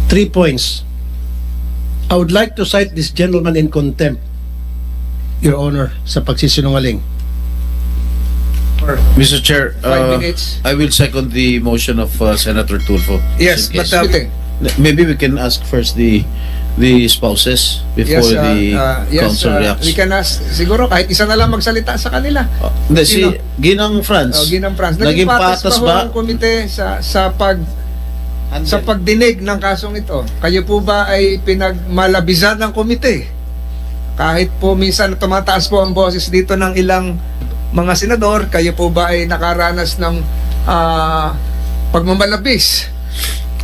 3 points. I would like to cite this gentleman in contempt, Your Honor, sa pagsisinungaling. Mr. Chair, 5 minutes. I will second the motion of Senator Tulfo. Yes, In but case. Maybe we can ask first the spouses before the council reacts. we can ask, siguro kahit isa na lang magsalita sa kanila. Hindi, si Sino? Ginang Franz. Ginang France. Naging patas ho ba? ang komite sa pagdinig ng kasong ito. Kayo po ba ay pinagmalabisan ng komite? Kahit po minsan tumataas po ang boses dito ng ilang mga senador, kayo po ba ay nakaranas ng pagmamalabis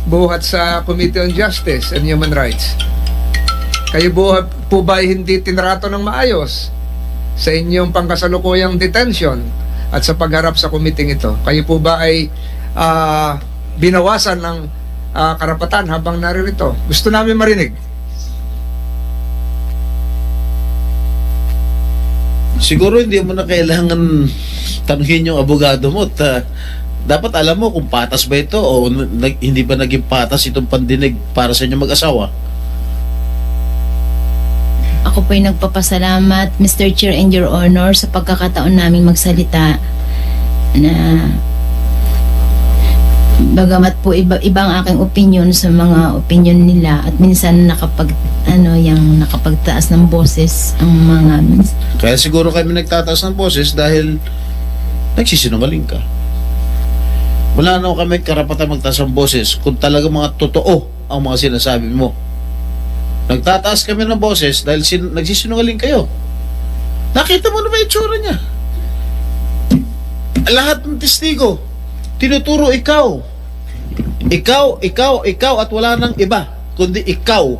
buhat sa Committee on Justice and Human Rights? Kayo po ba ay hindi tinrato ng maayos sa inyong pangkasalukuyang detention at sa pagharap sa committee ito? Kayo po ba ay binawasan ng karapatan habang naririto? Gusto namin marinig. Siguro hindi mo na kailangan tanungin yung abogado mo. Dapat alam mo kung patas ba ito o hindi ba naging patas itong pandinig para sa inyong mag-asawa. Ako po ay nagpapasalamat, Mr. Chair and Your Honor, sa pagkakataon naming magsalita na bagamat po ibang aking opinion sa mga opinion nila at minsan nakapagtaas ng boses ang mga Kaya siguro kami nagtataas ng boses dahil nagsisinungaling ka. Wala na kami karapatan magtaas ng boses kung talaga mga totoo ang mga sinasabi mo. Nagtataas kami ng boses dahil nagsisinungaling kayo. Nakita mo na ba yung tsura niya? Lahat ng testigo, tinuturo ikaw. Ikaw at wala nang iba, kundi ikaw.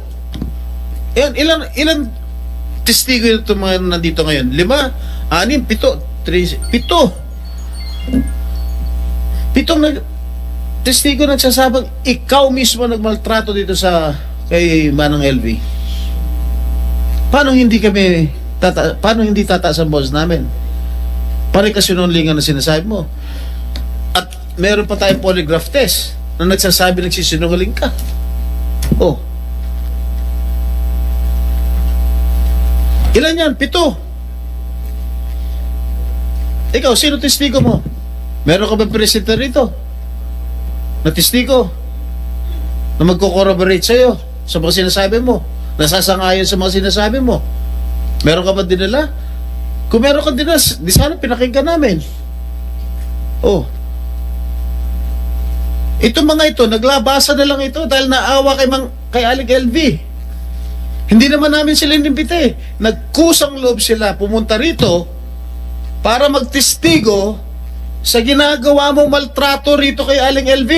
Ilan testigo ito mga nandito ngayon? 5, 6, 7, 7 testigo nagsasabang ikaw mismo nagmaltrato dito kay Manang LV. Paano hindi tataas ang boses namin? Pare kasinungalingan na sinasabi mo. At meron pa tayong polygraph test na nagsisinungaling ka. Oh. Ilan yan? 7. Ikaw, sino testigo mo? Meron ka ba presenter rito? Na testigo? Na magko-corroborate sa'yo sa mga sinasabi mo? Nasasangayon sa mga sinasabi mo? Meron ka ba dinala? Kung meron ka dinala, di sana pinakinggan namin. Oh. Itong mga ito, naglabasa na lang ito dahil naawa kay Aling LV. Hindi naman namin sila inimbite. Nagkusang loob sila pumunta rito para magtestigo sa ginagawa mong maltrato rito kay Aling LV.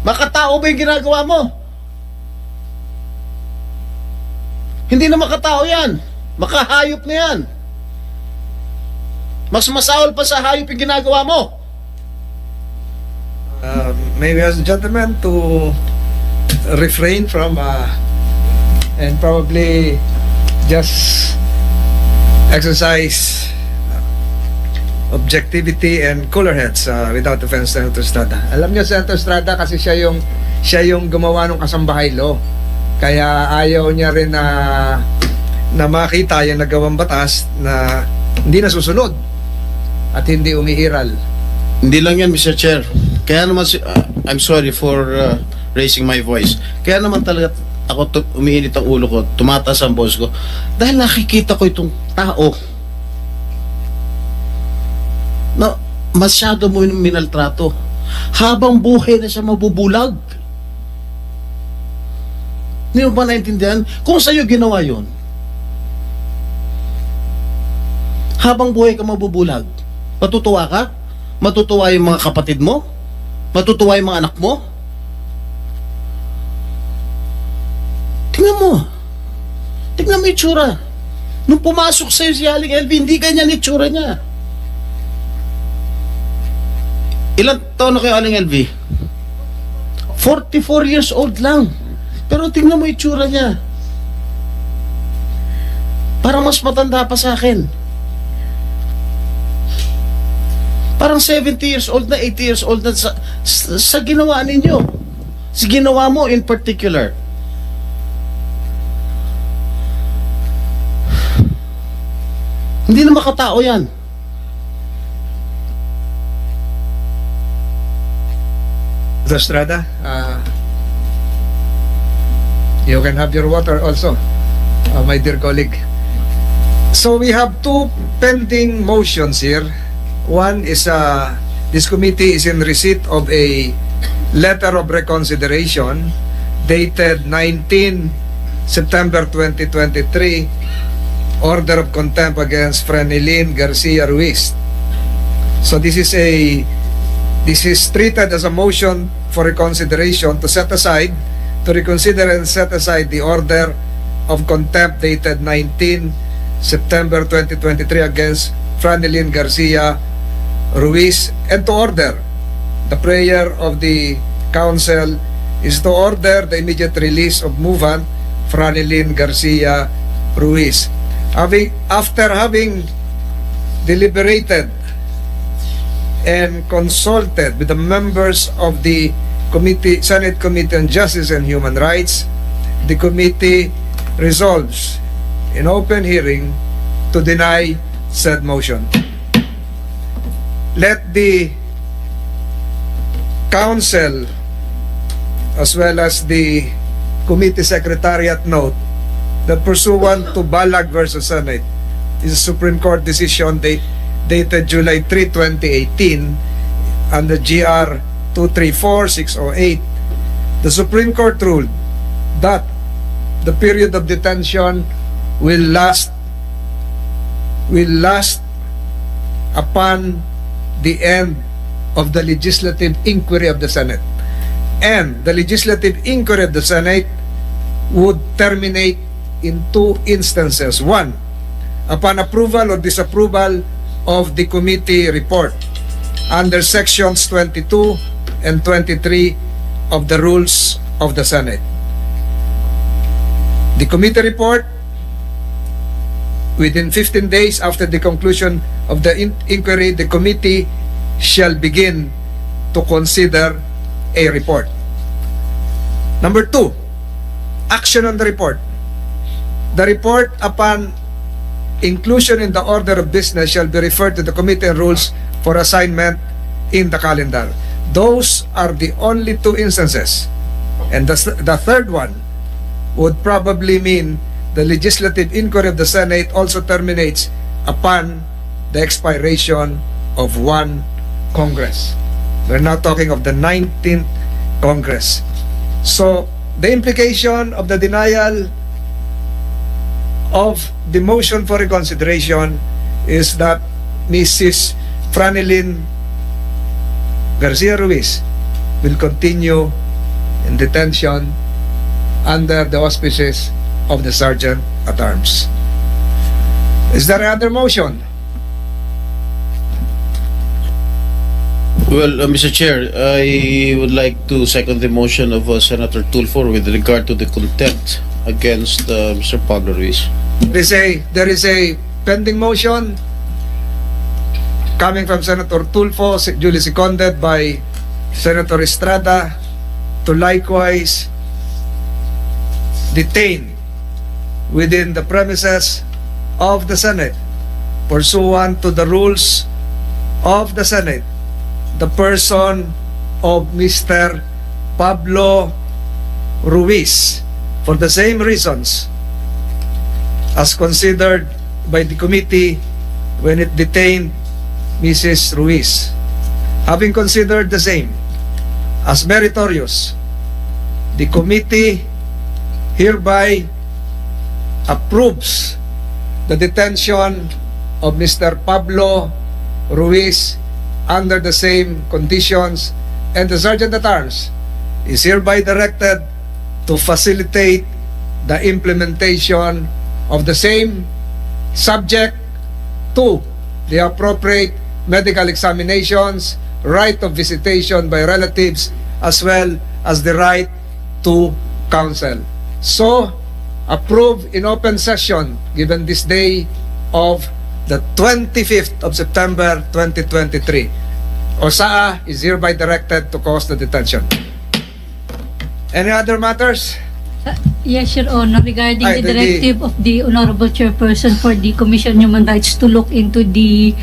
Makatao ba yung ginagawa mo? Hindi na makatao yan. Makahayop na yan. Mas masahol pa sa hayop yung ginagawa mo. Maybe as a gentleman to refrain from and probably just exercise objectivity and cooler heads without offense to Senator Estrada. Alam niyo, Senator Estrada, kasi siya yung gumawa ng kasambahay law. Kaya ayaw niya rin na makita yung nagawang batas na hindi nasusunod at hindi umiiral. Hindi lang yan, Mr. Chair. Kaya naman, I'm sorry for raising my voice. Kaya naman talaga ako umiinit ang ulo ko, tumataas ang boses ko, dahil nakikita ko itong tao na masyado mo minaltrato. Habang buhay na siya mabubulag. Hindi mo ba naintindihan? Kung sa'yo ginawa yon, habang buhay ka mabubulag, matutuwa ka? Matutuwa yung mga kapatid mo? Matutuwa yung mga anak mo? Tingnan mo. Tingnan mo yung tsura. Nung pumasok sa'yo si Aling LV, hindi ganyan yung tsura niya. Ilan taon na kayo, Aling LV? 44 years old lang. Pero tingnan mo yung tsura niya. Parang mas matanda pa sa akin. Parang 70 years old na, 80 years old na sa ginawa ninyo. Si ginawa mo in particular. Hindi na makatao yan. Mr. Estrada, you can have your water also, my dear colleague. So we have two pending motions here. One is this committee is in receipt of a letter of reconsideration dated 19 September 2023, order of contempt against Frenilyn Garcia Ruiz. So this is treated as a motion for reconsideration to reconsider and set aside the order of contempt dated 19 September 2023 against Frenilyn Garcia Ruiz, and to order the prayer of the council is to order the immediate release of movant Frenilyn Garcia Ruiz. After having deliberated and consulted with the members of the committee, Senate Committee on Justice and Human Rights, the committee resolves in open hearing to deny said motion. Let the council as well as the committee secretariat note that pursuant to Balag versus Senate is a Supreme Court decision dated July 3, 2018 under GR 234608, the Supreme Court ruled that the period of detention will last upon the end of the legislative inquiry of the Senate. And the legislative inquiry of the Senate would terminate in two instances. One, upon approval or disapproval of the committee report under sections 22 and 23 of the rules of the Senate. The committee report, within 15 days after the conclusion of the inquiry, the committee shall begin to consider a report. Number two, action on the report. The report, upon inclusion in the order of business, shall be referred to the committee and rules for assignment in the calendar. Those are the only two instances. And the third one would probably mean the legislative inquiry of the Senate also terminates upon the expiration of one Congress. We're now talking of the 19th Congress. So, the implication of the denial of the motion for reconsideration is that Mrs. Frenilyn Garcia Ruiz will continue in detention under the auspices of the Sergeant at Arms. Is there another motion? Well, Mr. Chair, I would like to second the motion of Senator Tulfo with regard to the contempt against Mr. Pablo Ruiz. There is a pending motion coming from Senator Tulfo, duly seconded by Senator Estrada, to likewise detain within the premises of the Senate, pursuant to the rules of the Senate, the person of Mr. Pablo Ruiz for the same reasons as considered by the committee when it detained Mrs. Ruiz. Having considered the same as meritorious, the committee hereby approves the detention of Mr. Pablo Ruiz under the same conditions, and the Sergeant at Arms is hereby directed to facilitate the implementation of the same, subject to the appropriate medical examinations, right of visitation by relatives, as well as the right to counsel. So, approve in open session given this day of the 25th of September 2023. OSAA is hereby directed to cause the detention. Any other matters? Yes, Your Honor, regarding Ay, the directive of the Honorable Chairperson for the Commission on Human Rights to look into the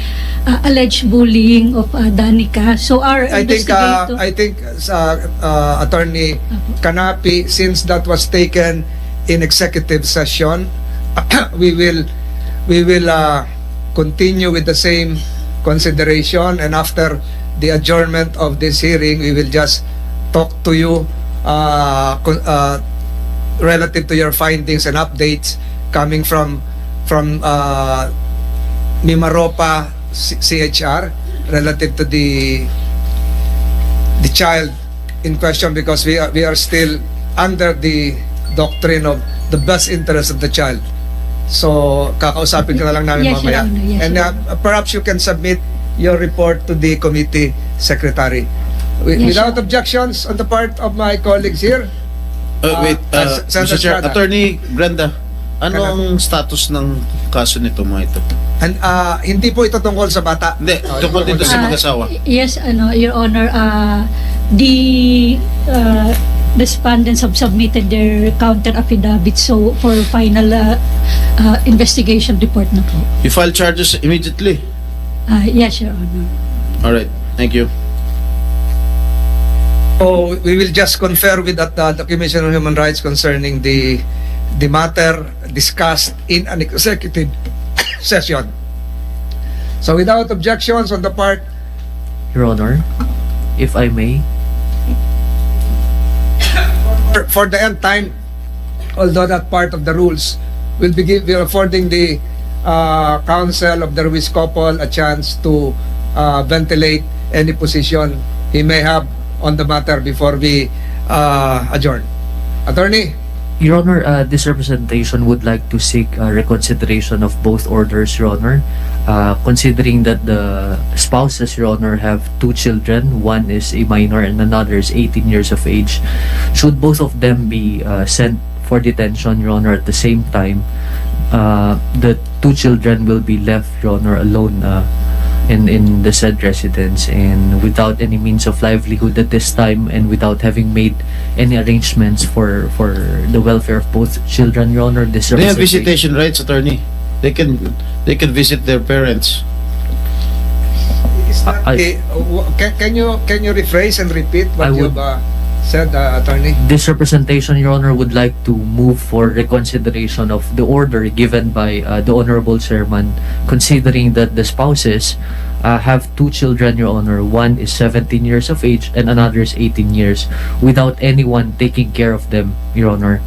alleged bullying of Danica. So our I think Attorney Kanapi, since that was taken in executive session, we will continue with the same consideration, and after the adjournment of this hearing, we will just talk to you relative to your findings and updates coming from Mimaropa CHR relative to the child in question, because we are still under the doctrine of the best interest of the child. So kakausapin ka na lang namin Yes, Your mamaya. Honor. Yes, And Your Honor. perhaps you can submit your report to the committee secretary. Yes, Without Your Honor. objections on the part of my colleagues here. Senator Mr. Chair, Estrada. Attorney Brenda, ano Kanapi. ang status ng kaso nito mga ito? And, hindi po ito tungkol sa bata. Hindi, tungkol dito sa mag-asawa. Yes, Your Honor, the respondents have submitted their counter affidavit, so for final investigation report na po. You file charges immediately. Yes, Your Honor. All right, thank you. So we will just confer with the Commission on Human Rights concerning the matter discussed in an executive session. So without objections on the part, Your Honor, if I may, for the end time, although that part of the rules will be affording the counsel of the Ruiz couple a chance to ventilate any position he may have on the matter before we adjourn. Attorney? Your Honor, this representation would like to seek reconsideration of both orders, Your Honor. Considering that the spouses, Your Honor, have two children, one is a minor and another is 18 years of age, should both of them be sent for detention, Your Honor, at the same time, the two children will be left, Your Honor, alone in the said residence and without any means of livelihood at this time, and without having made any arrangements for the welfare of both children, Your Honor. This They have representation- visitation rights, Attorney. They can visit their parents. Is that I- can you rephrase and repeat what I you've would- said, Attorney? This representation, Your Honor, would like to move for reconsideration of the order given by the Honorable Chairman, considering that the spouses have two children, Your Honor. One is 17 years of age and another is 18 years, without anyone taking care of them, Your Honor.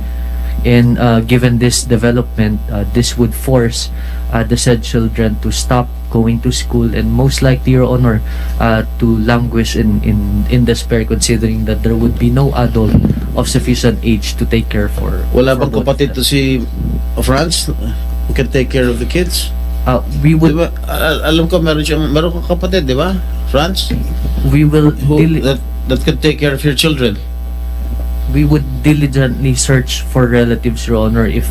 And given this development, this would force the said children to stop going to school and most likely, Your Honor, to languish in despair, considering that there would be no adult of sufficient age to take care for. Wala for bang both of kapatid them. to si Franz who can take care of the kids? We Di would ba? Alam ko meron kang kapatid, di ba? Franz? we will That can take care of your children. we would diligently search for relatives, Your Honor, if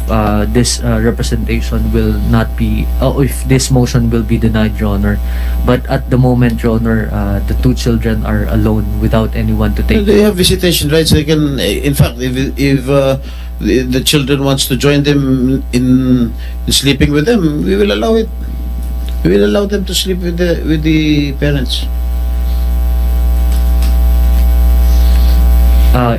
this representation will not be, if this motion will be denied, Your Honor. But at the moment, Your Honor, the two children are alone without anyone to take. They have visitation rights. They can, in fact, if the children wants to join them in sleeping with them, we will allow it. We will allow them to sleep with the parents.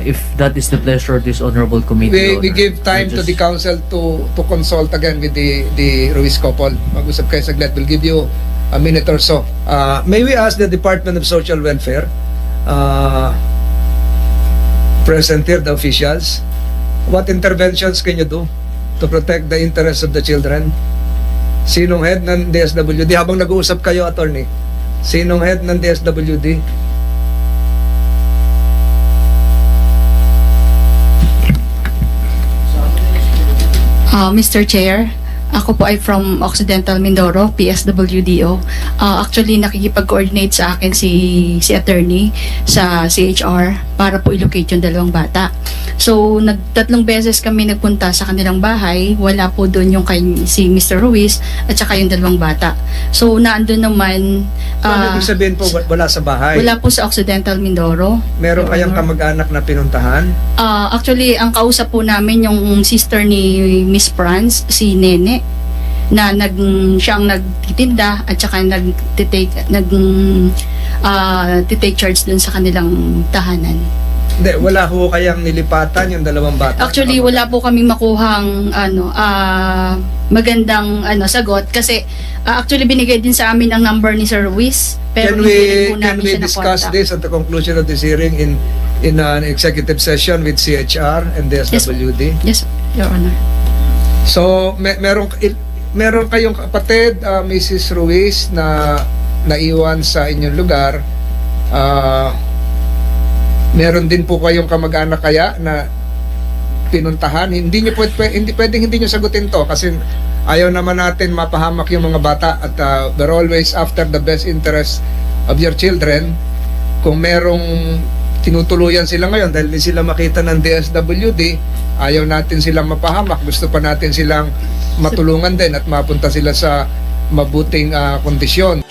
If that is the pleasure of this honorable committee, Your We Honor, give time I to the just- council to consult again with the Ruiz couple. Mag-usap kayo saglit. We'll give you a minute or so. May we ask the Department of Social Welfare, present here, the officials, what interventions can you do to protect the interests of the children? Sinong head ng DSWD? Habang nag-uusap kayo, attorney, sinong head ng DSWD? Mr. Chair, ako po ay from Occidental Mindoro, PSWDO. Actually, nakikipag-coordinate sa akin si attorney sa CHR para po i-locate yung dalawang bata. So, tatlong beses kami nagpunta sa kanilang bahay, wala po doon yung si Mr. Ruiz at saka yung dalawang bata. So, naandun naman, Ano ibig sabihin po, wala sa bahay? wala po sa Occidental Mindoro. Meron Your kayang Honor. kamag-anak na pinuntahan? Actually, ang kausap po namin yung sister ni Miss Franz, si Nene, na siyang nagtitinda at saka titake charge dun sa kanilang tahanan. Hindi, wala ho kayang nilipatan yung dalawang bata? Actually, wala po kaming makuhang magandang sagot kasi actually binigay din sa amin ang number ni Sir Ruiz, pero Can hindi rin po we namin siya discuss na-contact. this at the conclusion of this hearing in an executive session with CHR and the SWD? Yes, Your Honor. So, meron kayong kapatid, Mrs. Ruiz, na naiwan sa inyong lugar. Meron din po kayong kamag-anak kaya na pinuntahan. Hindi pwedeng hindi nyo sagutin to kasi ayaw naman natin mapahamak yung mga bata at we're always after the best interest of your children. Kung merong tinutuluyan sila ngayon dahil di sila makita ng DSWD, ayaw natin silang mapahamak. Gusto pa natin silang matulungan din at mapunta sila sa mabuting kondisyon.